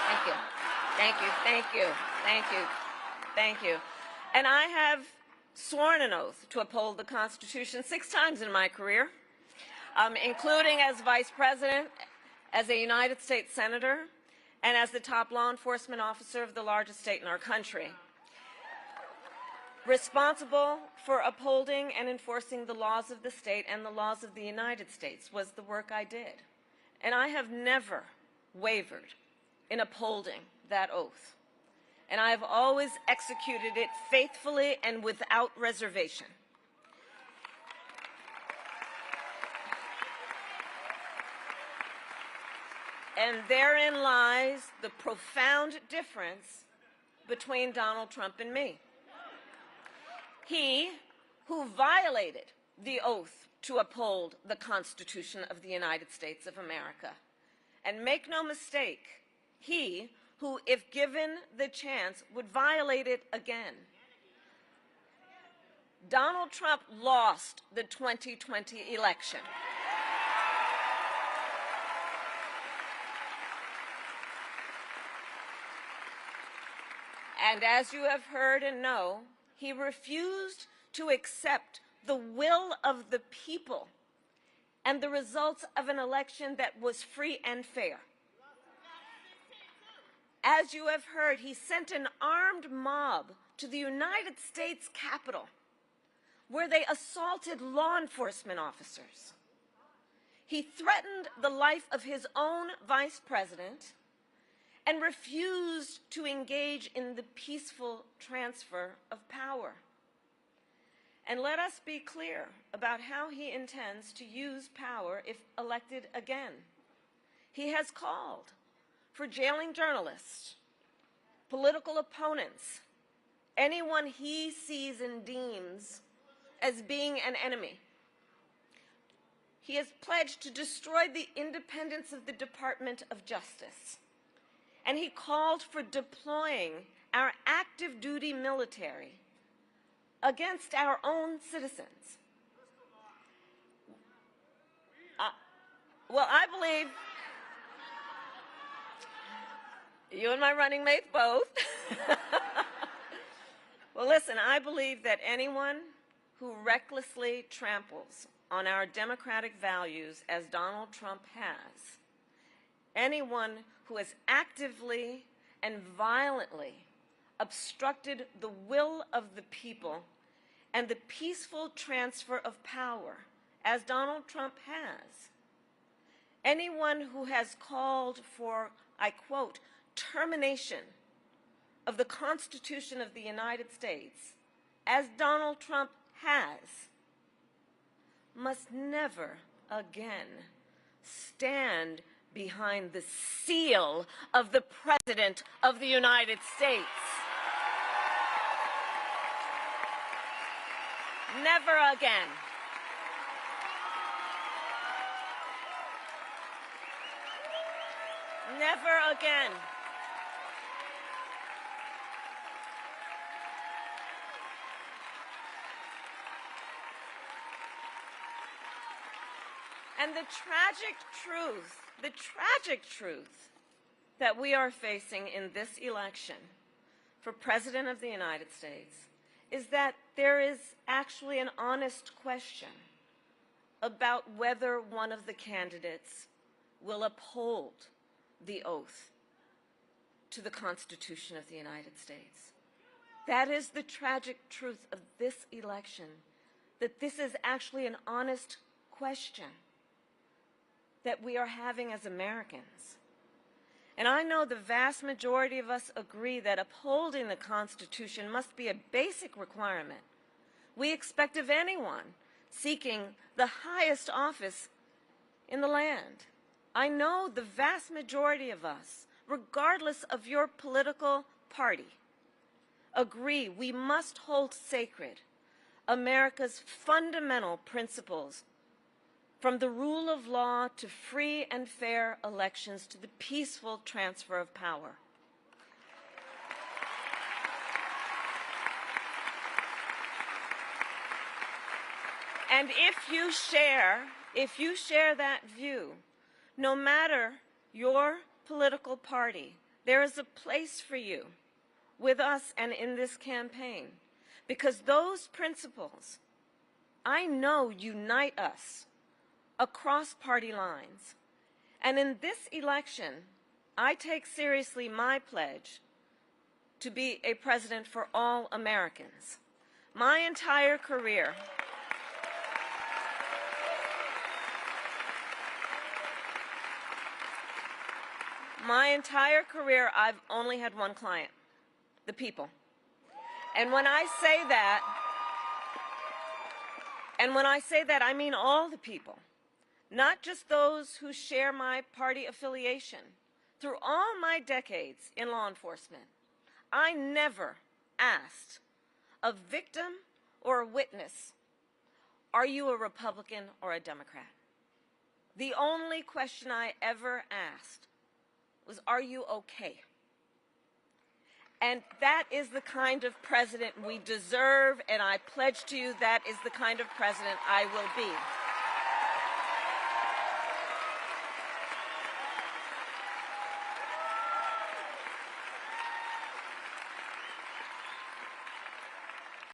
Thank you. Thank you. Thank you. Thank you. Thank you. And I have sworn an oath to uphold the Constitution 6 times in my career, including as Vice President, as a United States Senator, and as the top law enforcement officer of the largest state in our country. Responsible for upholding and enforcing the laws of the state and the laws of the United States was the work I did. And I have never wavered in upholding that oath. And I have always executed it faithfully and without reservation. And therein lies the profound difference between Donald Trump and me. He who violated the oath to uphold the Constitution of the United States of America. And make no mistake, he who, if given the chance, would violate it again. Donald Trump lost the 2020 election. And as you have heard and know, he refused to accept the will of the people and the results of an election that was free and fair. As you have heard, he sent an armed mob to the United States Capitol, where they assaulted law enforcement officers. He threatened the life of his own vice president and refused to engage in the peaceful transfer of power. And let us be clear about how he intends to use power if elected again. He has called for jailing journalists, political opponents, anyone he sees and deems as being an enemy. He has pledged to destroy the independence of the Department of Justice. And he called for deploying our active duty military against our own citizens. Well, I believe you and my running mate both. Well, listen, I believe that anyone who recklessly tramples on our democratic values as Donald Trump has, anyone who has actively and violently obstructed the will of the people and the peaceful transfer of power, as Donald Trump has, anyone who has called for, I quote, termination of the Constitution of the United States, as Donald Trump has, must never again stand behind the seal of the President of the United States. Never again. Never again. And the tragic truth that we are facing in this election for President of the United States is that there is actually an honest question about whether one of the candidates will uphold the oath to the Constitution of the United States. That is the tragic truth of this election, that this is actually an honest question that we are having as Americans. And I know the vast majority of us agree that upholding the Constitution must be a basic requirement we expect of anyone seeking the highest office in the land. I know the vast majority of us, regardless of your political party, agree we must hold sacred America's fundamental principles, from the rule of law to free and fair elections to the peaceful transfer of power. And if you share that view, no matter your political party, There is a place for you with us and in this campaign, because those principles, I know, unite us across party lines. And in this election, I take seriously my pledge to be a president for all Americans. My entire career, I've only had one client, the people. And when I say that, I mean all the people, not just those who share my party affiliation. Through all my decades in law enforcement, I never asked a victim or a witness, are you a Republican or a Democrat? The only question I ever asked was, are you okay? And that is the kind of president we deserve, and I pledge to you that is the kind of president I will be.